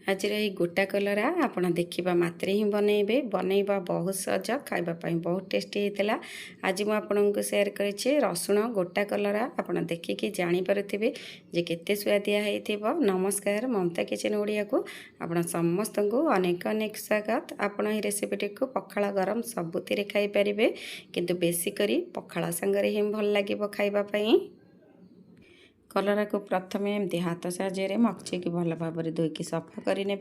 आज गोटा कलरा आपड़ देखा मात्रे ही बनइबे बनइबा बहुत सहज खावाई बहुत टेस्टी होता। आज मुझे सेयार करे रसुण गोटा कलरा आपड़ देखिकी जापे जे केते सुआदिया होइथिबो। नमस्कार, ममता किचन ओडिया को आपण समस्त को अनेक अनेक स्वागत। आपण ही रेसिपीटी को पखाला गरम सबुति खाई पारे, किंतु बेसी करी पखाला संगे ही भल लगे खावाई। कलरा को प्रथम एमती हाथ साहाय्य मक्ची की भल भाव धोईकी सफा करने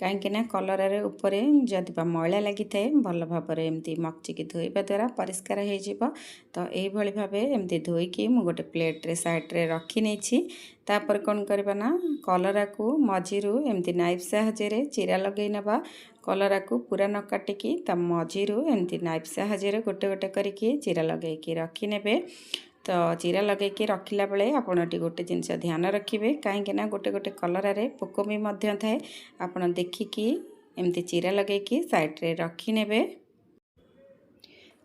कहीं कलरार उपर जदि मैला लगी थाए भल भाव एमती मक्ची की धोइबा द्वारा परिष्कार हो। तो यही भाव एमती धोईकी मु गोटे प्लेट्रे साइड्रे रखी नहीं। तापर कौन करबा ना कलरा को मझीरू एमती नाइफ साहाय्य चिरा लगे नवा। कलरा को पूरा न काटिकी ता मझीरू एमती नाइफ साहाय्य गोटे गोटे करके चिरा लगे रखी नेबे। तो चिरा लगे रखिला बेले आपण गोटे जिनस ध्यान रखिए कहीं गोटे गोटे कलरारे पोक भी थाए। आपण देखिकी एमती चिरा लगे साइड्रे रखी नेबे।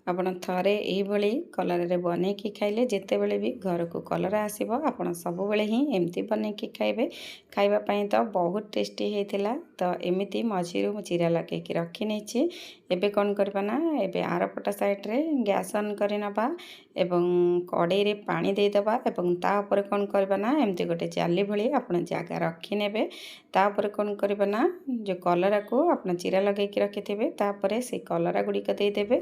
आपण थरे यही कलर बनईकी खाइले जिते बड़े भी घर को कलरा आसब आपण सब बेले ही एमती बनईकी खाइबे। खाइबापी तो बहुत टेस्टी होता। तो एमती मझीरू चिरा लगे रखी नहीं। एबे कौन करबा ना एबे आरपटा साइड्रे गैस ऑन कर नबा एवं कड़ाई रे पानी देदबा एवं ता ऊपर कौन करबा ना एमती गोटे जाली भली आपण जगह रखी नेबे। ता ऊपर कौन करबा ना जो कलरा को आपण चिरा लगे रखिथे तापर से कलरा गुड़िक देदेबे।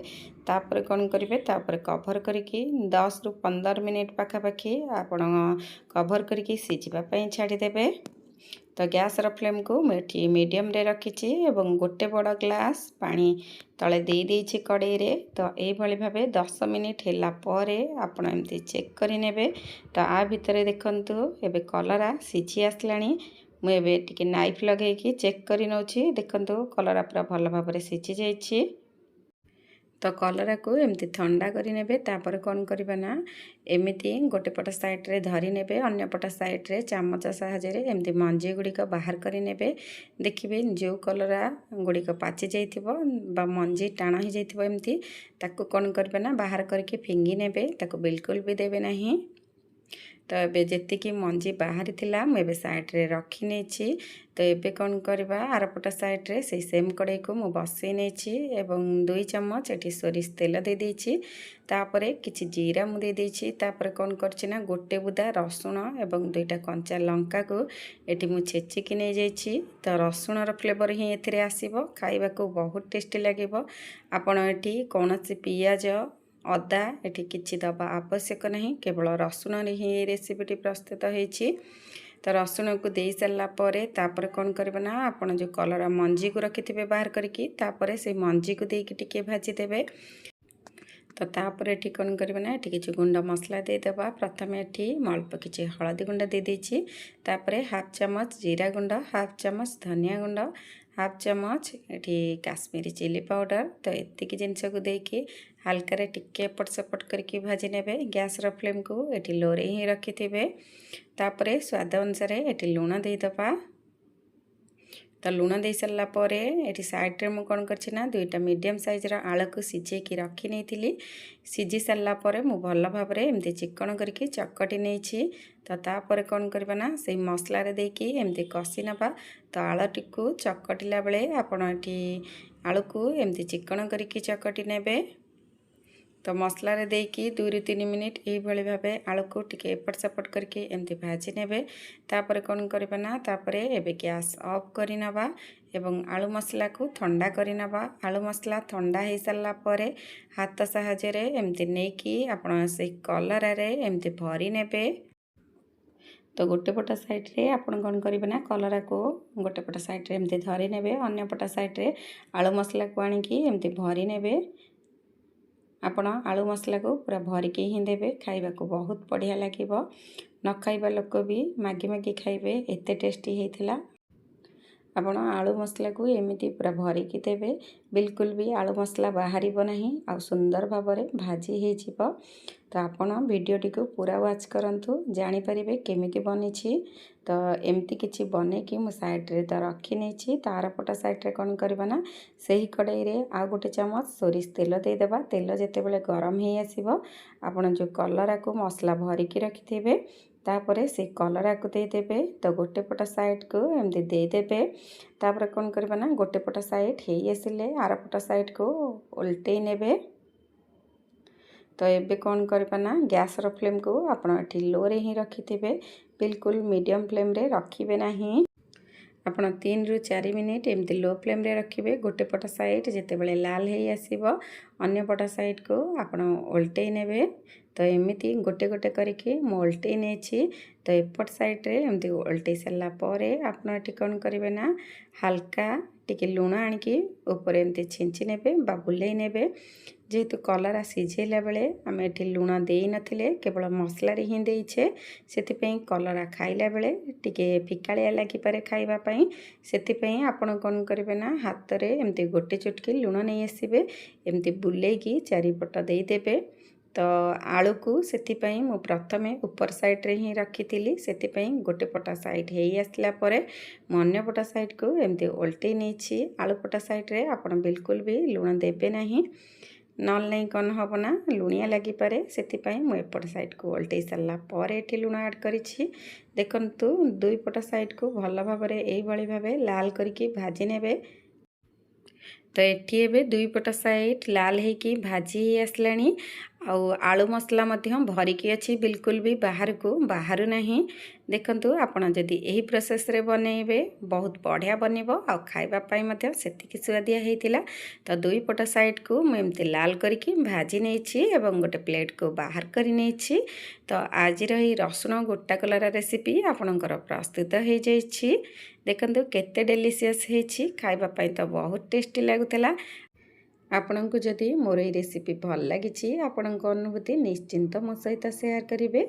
तापर कौन करेंगे तापर कभर करके 10 ରୁ 15 मिनिट पाखापाखि आपण कभर करके सीझापी छाड़ीदेवे। तो गैस रो फ्लेम को मुझे मीडियम रे रखी एवं गोटे बड़ ग्लास पानी तले दे देछि कड़ाई रे। तो यही भाव 10 मिनिट है आपण एमती चेक करें। तो आ भितर देखंतु एबे कलरा सीझी आसलानी। मुझे टिके नाइफ लगे चेक कर नौछि। देखंतु कलरा पूरा भल भाव सीझी जाइछि। तो कलरा को एमती ठंडा करें तापर कौन करबा ना एमती गोटे पट साइड्रे धरी नेबे अन्य पट साइड्रे चामच साहाय्य एमती मंजी गुड़िक बाहर करे। देखिए जो कलरा गुड़िक पाची जाइथिबो बा मंजी टाण हो जाइथिबो एमती ताको कौन करबा ना बाहर करके फिंगी नेबे। ताको बिल्कुल भी देबे नहीं। तो ये जी मंजी बाहरी थिला मुझे साइड्रे रखी नहीं। तो ये कौन करवा आरपट साइड्रे से सेम कड़ाई को मु बसई नहीं 2 चम्मच ये सोरिष तेल दे देछि। तापरे किछि जीरा मु दे देछि। तापरे कौन करछि गोटे बुदा रसुण एवं 2टा कंचा लंका को एटी मु छेचिकी नहीं जाइछि। तो रसुण रो फ्लेवर ही एथिरे आसीबो खाइबा को बहुत टेस्टी लागिबो। आपण एटी कोनोसी पियाज अदा एटी किछि दबा आवश्यक नहीं, केवल रसुण रे ही रेसिपीटी प्रस्तुत होइछि। तो रसुण को दे सारा तापर कौन करबा ना आपण जो कलरा मंजी को रखिथिबे बाहर करके तापर से मंजी को देके टिके भाजी देबे। तो तापर एठी कौन करबा ना एठी किछि गुंड मसला दे देबा। प्रथम एठी अल्प किछि हळदी गुंड दे देछि। तापर हाफ चम्मच जीरा गुंड, हाफ चम्मच धनिया गुंड, हाफ चम्मच एठी काश्मीरी चिली पाउडर। तो एतिकी जिनस को देके हल्का रे टिके एपट सेपट करके भाजी नेबे। गैस रो फ्लेम को एठी लो रे ही रखिथिबे। तापरे स्वाद अनुसार एठी लूण दे दबा। तो लूण दे सारा पर ये साइड्रे मुझे कौन करना 2टा मीडियम साइज्र आलू को सिझेकी रखी नहीं। सीझी सारा पर मु भल भाव एमती चिकन करके चकटी नहीं। तो तापर कौन करबा ना से मसला रे देकी एमती कषि नबा। तो आलूटी को चकटिला बेले आपण एठी आलू को एमती चिकन करके चकटी नेबे। तो मसला रे देकी 2 ରୁ 3 मिनिट यही भाव आलू को टिके एपट सेपट करके एमती भाजी नेबे। तापर कौन करबा ना तापर एबे गैस ऑफ करि नबा एवं आलू मसला को ठंडा करि नबा। आलू मसला ठंडा हो सारा पर हाथ साहाय्य एमती नेकी आपण से कलरा रे एमती भरी नेबे। तो गोटे पट साइड्रे आपण कौन करेंगे ना कलरा को गोटे पट साइड्रे एमती धरी नेबे। अन्य पट साइड्रे आलू मसला को आनिकी एमती भरी नेबे। आपण आलू मसला को पूरा भरिकी ही देबे। खाइबा को बहुत बढ़िया लगे। न खाइबा लोक भी मागी मागी खाइबे एते टेस्टी होइथिला। आपण आलू मसला को एमिति पूरा भरिकी देबे। बिल्कुल भी आलू मसला बाहर नहीं आ सुंदर भाव में भाजी हो। तो आपण वीडियोटी को पूरा वाच करंतु जानि परिबे केमिति बनिछि। तो एमती किछि बनेकी मु साइड्रे तो रखी नहीं। तार पट साइड्रे कौन करबा ना सही कड़ाई रे आ गोटे चम्मच सोरिष तेल दे देबा। तेल जेते बेले गरम हो आसीबो आपण जो कलरा को मसला भरिकी रखिथिबे तापर से कलरा को देदेवे। तो गोटे पट साइड को एमती देदेवे। तापर कौन करबा ना गोटे पट साइड हो आसिले आर पट साइड को उल्टे नेबे। तो एबे कौन करबा ना गैस रो फ्लेम को आपण एठी लो रे ही रखिथिबे, बिल्कुल मीडियम फ्लेम रे रखिबे नाही। आपण 3 रु 4 मिनिट एमती लो फ्लेम रे रखिबे। गोटे पट साइड जेते बेले लाल हे आसीबो अन्य पट साइड को आपण उल्टे नेबे। तो एमिति गोटे गोटे करके मो उल्टे नेछि। तो एपट साइड रे एमती उल्टे सारा पर आपण एठी कोन करिवे ना हल्का टिके लुण आनिकी ऊपर एमती छिंची नेबे बा बुलेई नेबे। जेहेतु कलरा सिझेला बेले आम एठी लुण देई नथिले, केवल मसला रे ही देइछे, सेतिपई कलरा खाइला बेले टिके फिकालिया लागि पारे खाइबा पई। सेतिपई आपण कोन करिवे ना हाथ रे एमती गोटे चुटकी लुण नै आसीबे, एमती बुलेइकी चारिपट देई देबे। तो आलू को सेतिपई मु प्रथमे ऊपर साइड रे ही रखिथिली, सेतिपई गोटे पटा साइड हेई आसला परे मु अन्य पटा साइड को एमती उल्टे नेछि। आलू पटा साइड रे आपण बिल्कुल भी लुण देबे नाही, नल नहीं कौन हम ना लुणिया लगी पारे। सेतिपई मु एपट साइड को उल्टे सारा पर एठी लुण ऐड करिछि। देखंतु दुई पट साइड को भल भाबरे एई भली भाबे लाल करके भाजी नेबे। तो एठी एबे दुई पट साइड लाल हेकी भाजी आसलानी। आलू मसला मध्य भरिकी अच्छी, बिल्कुल भी बाहर को बाहर नहीं। देखंतु आपण जदि एही प्रोसेस रे बनेइबे बहुत बढ़िया बनिबो आ खाइबा पाई मध्य सेतिकी सुआदिया हेतिला। तो दुई पट साइड को मु एमती लाल करके भाजी नेछि एवं गोटे प्लेट को बाहर करि नेछि। तो आज रही रसुण गोटा कलरा रेसिपी आपणकर प्रस्तुत हो जाइछि। देखंतु केते डेलीशियस हेछि, खाइबा पाई तो बहुत टेस्टी लागुतला। आपन को जदि मोर ये रेसिपी भल लगी आपणक अनुभूति निश्चिंत मो सहित शेयर करेंगे।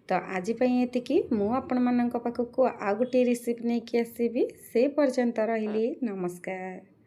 तो आज एतिकी मु आपण मानक पाखक आ गोटे रेसिपी नहीं आसबि। से पर्यंत रही नमस्कार।